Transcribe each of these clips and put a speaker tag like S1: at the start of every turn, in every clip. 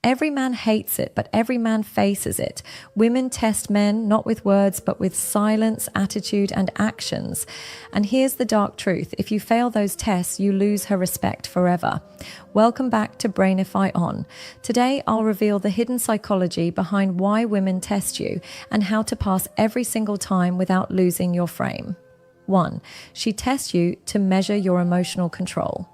S1: Every man hates it, but every man faces it. Women test men not with words, but with silence, attitude, and actions. And here's the dark truth. If you fail those tests, you lose her respect forever. Welcome back to Brainify On. Today, I'll reveal the hidden psychology behind why women test you and how to pass every single time without losing your frame. 1. She tests you to measure your emotional control.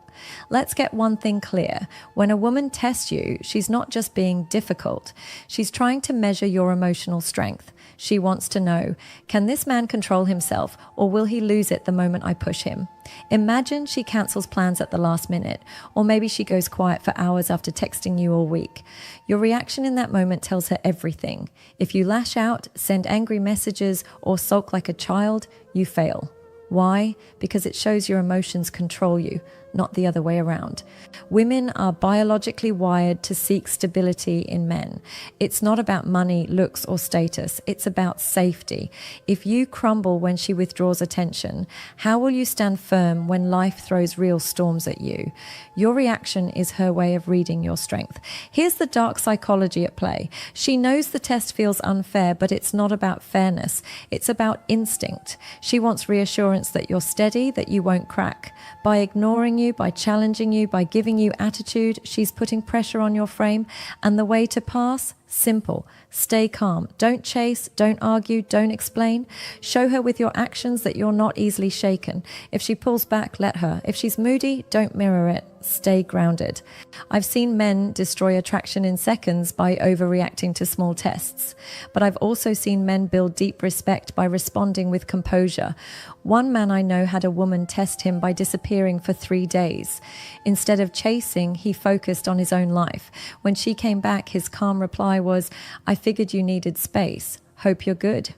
S1: Let's get one thing clear. When a woman tests you, she's not just being difficult. She's trying to measure your emotional strength. She wants to know, can this man control himself, or will he lose it the moment I push him? Imagine she cancels plans at the last minute, or maybe she goes quiet for hours after texting you all week. Your reaction in that moment tells her everything. If you lash out, send angry messages, or sulk like a child, you fail. Why? Because it shows your emotions control you, not the other way around. Women are biologically wired to seek stability in men. It's not about money, looks, or status. It's about safety. If you crumble when she withdraws attention, how will you stand firm when life throws real storms at you? Your reaction is her way of reading your strength. Here's the dark psychology at play. She knows the test feels unfair, but it's not about fairness. It's about instinct. She wants reassurance that you're steady, that you won't crack. By ignoring you, by challenging you, by giving you attitude, she's putting pressure on your frame. And the way to pass? Simple. Stay calm. Don't chase, don't argue, don't explain. Show her with your actions that you're not easily shaken. If she pulls back, let her. If she's moody, don't mirror it. Stay grounded. I've seen men destroy attraction in seconds by overreacting to small tests. But I've also seen men build deep respect by responding with composure. One man I know had a woman test him by disappearing for 3 days. Instead of chasing, he focused on his own life. When she came back, his calm reply was, "I figured you needed space. Hope you're good."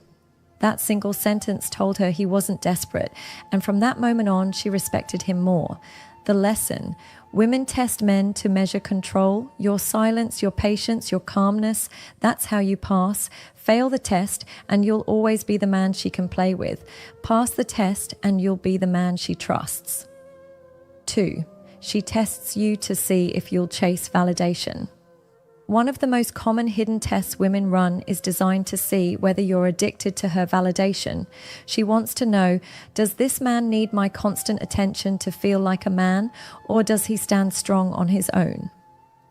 S1: That single sentence told her he wasn't desperate, and from that moment on, she respected him more. The lesson: women test men to measure control. Your silence, your patience, your calmness, that's how you pass. Fail the test and you'll always be the man she can play with. Pass the test and you'll be the man she trusts. 2. She tests you to see if you'll chase validation. One of the most common hidden tests women run is designed to see whether you're addicted to her validation. She wants to know, does this man need my constant attention to feel like a man, or does he stand strong on his own?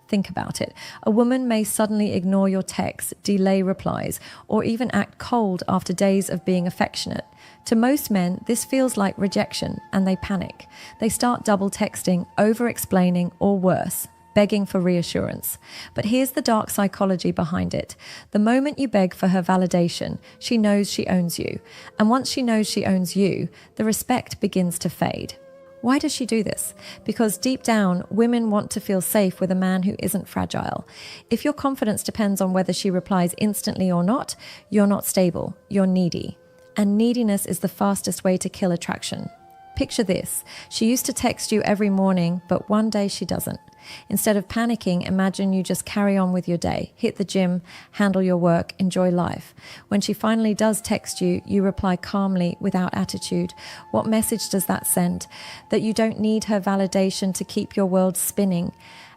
S1: Think about it. A woman may suddenly ignore your texts, delay replies, or even act cold after days of being affectionate. To most men, this feels like rejection, and they panic. They start double texting, over-explaining, or worse, begging for reassurance. But here's the dark psychology behind it. The moment you beg for her validation, she knows she owns you. And once she knows she owns you, the respect begins to fade. Why does she do this? Because deep down, women want to feel safe with a man who isn't fragile. If your confidence depends on whether she replies instantly or not, you're not stable, you're needy. And neediness is the fastest way to kill attraction. Picture this. She used to text you every morning, but one day she doesn't. Instead of panicking, imagine you just carry on with your day, hit the gym, handle your work, enjoy life. When she finally does text you, you reply calmly without attitude. What message does that send? That you don't need her validation to keep your world spinning.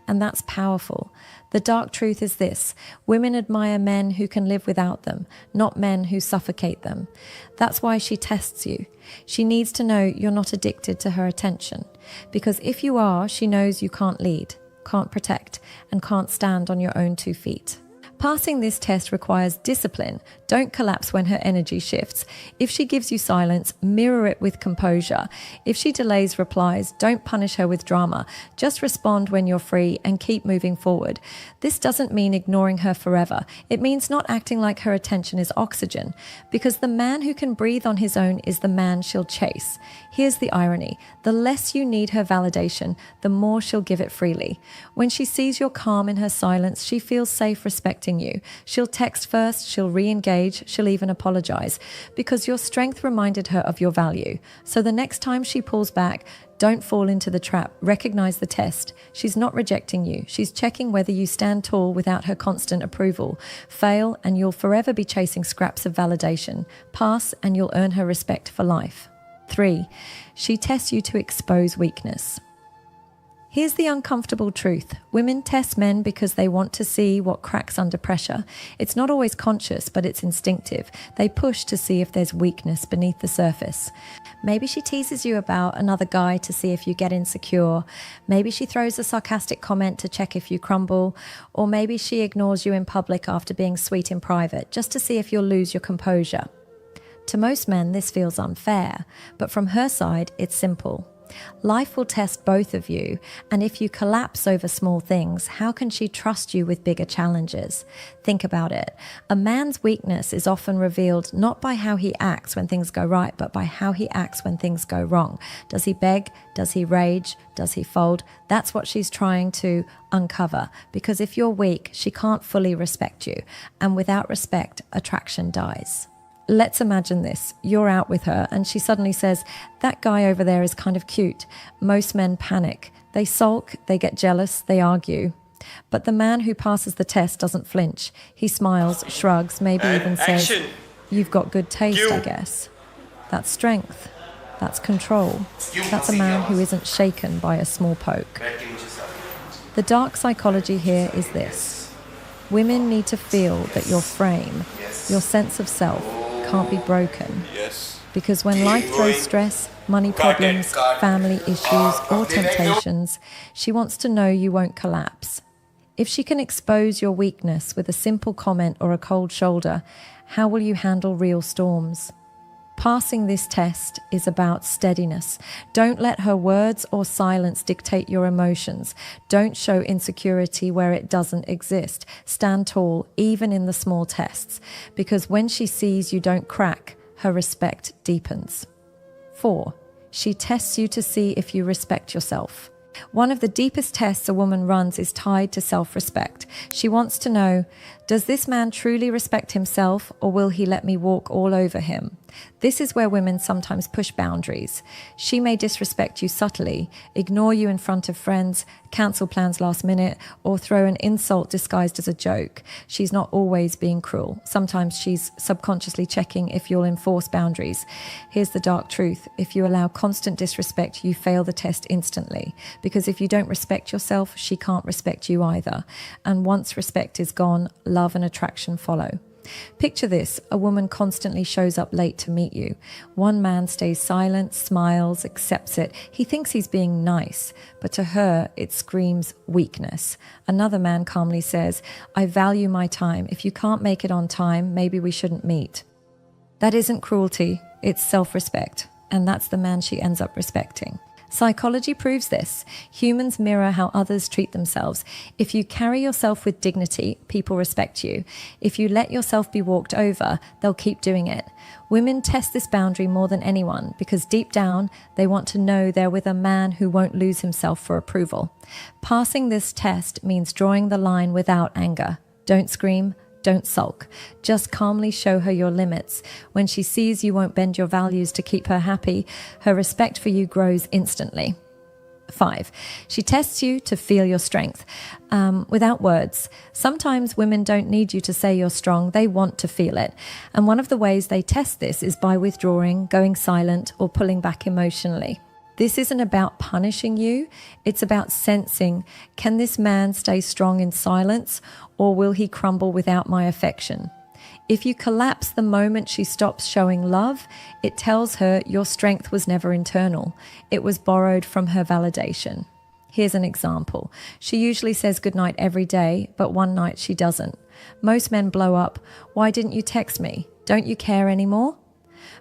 S1: And that's powerful. The dark truth is this: women admire men who can live without them, not men who suffocate them. That's why she tests you. She needs to know you're not addicted to her attention. Because if you are, she knows you can't lead, can't protect, and can't stand on your own 2 feet. Passing this test requires discipline. Don't collapse when her energy shifts. If she gives you silence, mirror it with composure. If she delays replies, don't punish her with drama. Just respond when you're free and keep moving forward. This doesn't mean ignoring her forever. It means not acting like her attention is oxygen, because the man who can breathe on his own is the man she'll chase. Here's the irony. The less you need her validation, the more she'll give it freely. When she sees you're calm in her silence, she feels safe respecting you. She'll text first, she'll re-engage, she'll even apologize, because your strength reminded her of your value. So the next time she pulls back, don't fall into the trap. Recognize the test. She's not rejecting you. She's checking whether you stand tall without her constant approval. Fail, and you'll forever be chasing scraps of validation. Pass, and you'll earn her respect for life. 3. She tests you to expose weakness. Here's the uncomfortable truth. Women test men because they want to see what cracks under pressure. It's not always conscious, but it's instinctive. They push to see if there's weakness beneath the surface. Maybe she teases you about another guy to see if you get insecure. Maybe she throws a sarcastic comment to check if you crumble. Or maybe she ignores you in public after being sweet in private, just to see if you'll lose your composure. To most men, this feels unfair, but from her side, it's simple. Life will test both of you, and if you collapse over small things, how can she trust you with bigger challenges? Think about it. A man's weakness is often revealed not by how he acts when things go right, but by how he acts when things go wrong. Does he beg? Does he rage? Does he fold? That's what she's trying to uncover, because if you're weak, she can't fully respect you, and without respect, attraction dies. Let's imagine this. You're out with her and she suddenly says, that guy over there is kind of cute. Most men panic. They sulk, they get jealous, they argue. But the man who passes the test doesn't flinch. He smiles, shrugs, maybe even says, you've got good taste, I guess. That's strength. That's control. That's a man who isn't shaken by a small poke. The dark psychology here is this. Women need to feel that your frame, your sense of self, can't be broken. Because when life throws stress, money problems, family issues, or temptations, she wants to know you won't collapse. If she can expose your weakness with a simple comment or a cold shoulder, how will you handle real storms? Passing this test is about steadiness. Don't let her words or silence dictate your emotions. Don't show insecurity where it doesn't exist. Stand tall, even in the small tests, because when she sees you don't crack, her respect deepens. 4. She tests you to see if you respect yourself. One of the deepest tests a woman runs is tied to self-respect. She wants to know, does this man truly respect himself, or will he let me walk all over him? This is where women sometimes push boundaries. She may disrespect you subtly, ignore you in front of friends, cancel plans last minute, or throw an insult disguised as a joke. She's not always being cruel. Sometimes she's subconsciously checking if you'll enforce boundaries. Here's the dark truth. If you allow constant disrespect, you fail the test instantly. Because if you don't respect yourself, she can't respect you either. And once respect is gone, love and attraction follow. Picture this, a woman constantly shows up late to meet you. One man stays silent, smiles, accepts it. He thinks he's being nice, but to her, it screams weakness. Another man calmly says, I value my time. If you can't make it on time, maybe we shouldn't meet. That isn't cruelty, it's self-respect. And that's the man she ends up respecting. Psychology proves this. Humans mirror how others treat themselves. If you carry yourself with dignity, people respect you. If you let yourself be walked over, they'll keep doing it. Women test this boundary more than anyone because deep down, they want to know they're with a man who won't lose himself for approval. Passing this test means drawing the line without anger. Don't scream. Don't sulk. Just calmly show her your limits. When she sees you won't bend your values to keep her happy, her respect for you grows instantly. 5. She tests you to feel your strength without words. Sometimes women don't need you to say you're strong. They want to feel it. And one of the ways they test this is by withdrawing, going silent, or pulling back emotionally. This isn't about punishing you. It's about sensing, can this man stay strong in silence, or will he crumble without my affection? If you collapse the moment she stops showing love, it tells her your strength was never internal. It was borrowed from her validation. Here's an example. She usually says goodnight every day, but one night she doesn't. Most men blow up. Why didn't you text me? Don't you care anymore?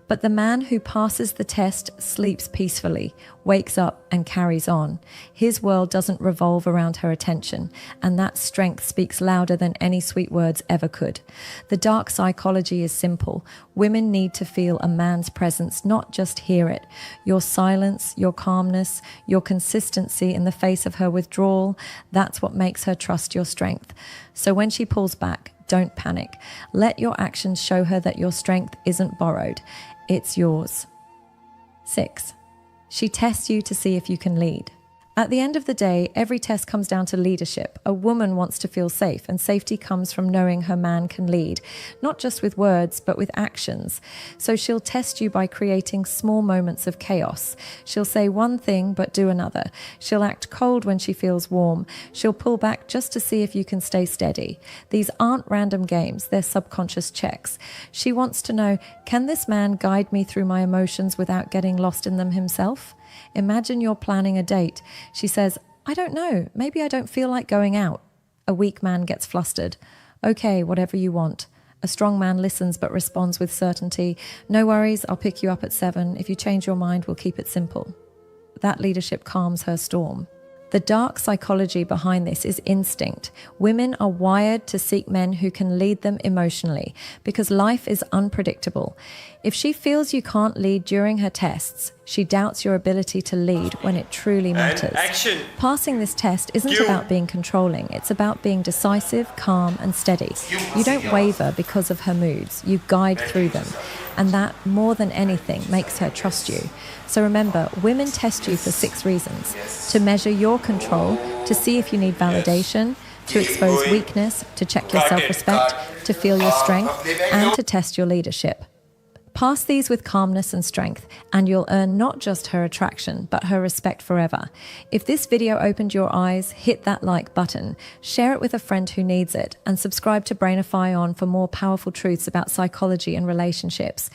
S1: But the man who passes the test sleeps peacefully, wakes up and carries on. His world doesn't revolve around her attention, and that strength speaks louder than any sweet words ever could. The dark psychology is simple. Women need to feel a man's presence, not just hear it. Your silence, your calmness, your consistency in the face of her withdrawal, that's what makes her trust your strength. So when she pulls back, don't panic. Let your actions show her that your strength isn't borrowed. It's yours. 6. She tests you to see if you can lead. At the end of the day, every test comes down to leadership. A woman wants to feel safe, and safety comes from knowing her man can lead, not just with words, but with actions. So she'll test you by creating small moments of chaos. She'll say one thing, but do another. She'll act cold when she feels warm. She'll pull back just to see if you can stay steady. These aren't random games, they're subconscious checks. She wants to know, can this man guide me through my emotions without getting lost in them himself? Imagine you're planning a date. She says, I don't know, maybe I don't feel like going out. A weak man gets flustered. Okay, whatever you want. A strong man listens but responds with certainty. No worries, I'll pick you up at 7. If you change your mind, we'll keep it simple. That leadership calms her storm. The dark psychology behind this is instinct. Women are wired to seek men who can lead them emotionally because life is unpredictable. If she feels you can't lead during her tests, she doubts your ability to lead when it truly matters. Passing this test isn't about being controlling. It's about being decisive, calm, and steady. You don't waver because of her moods. You guide through them. And that, more than anything, makes her trust you. So remember, women test you for 6 reasons. To measure your control, to see if you need validation, to expose weakness, to check your self-respect, to feel your strength, and to test your leadership. Pass these with calmness and strength, and you'll earn not just her attraction, but her respect forever. If this video opened your eyes, hit that like button, share it with a friend who needs it, and subscribe to Brainify On for more powerful truths about psychology and relationships.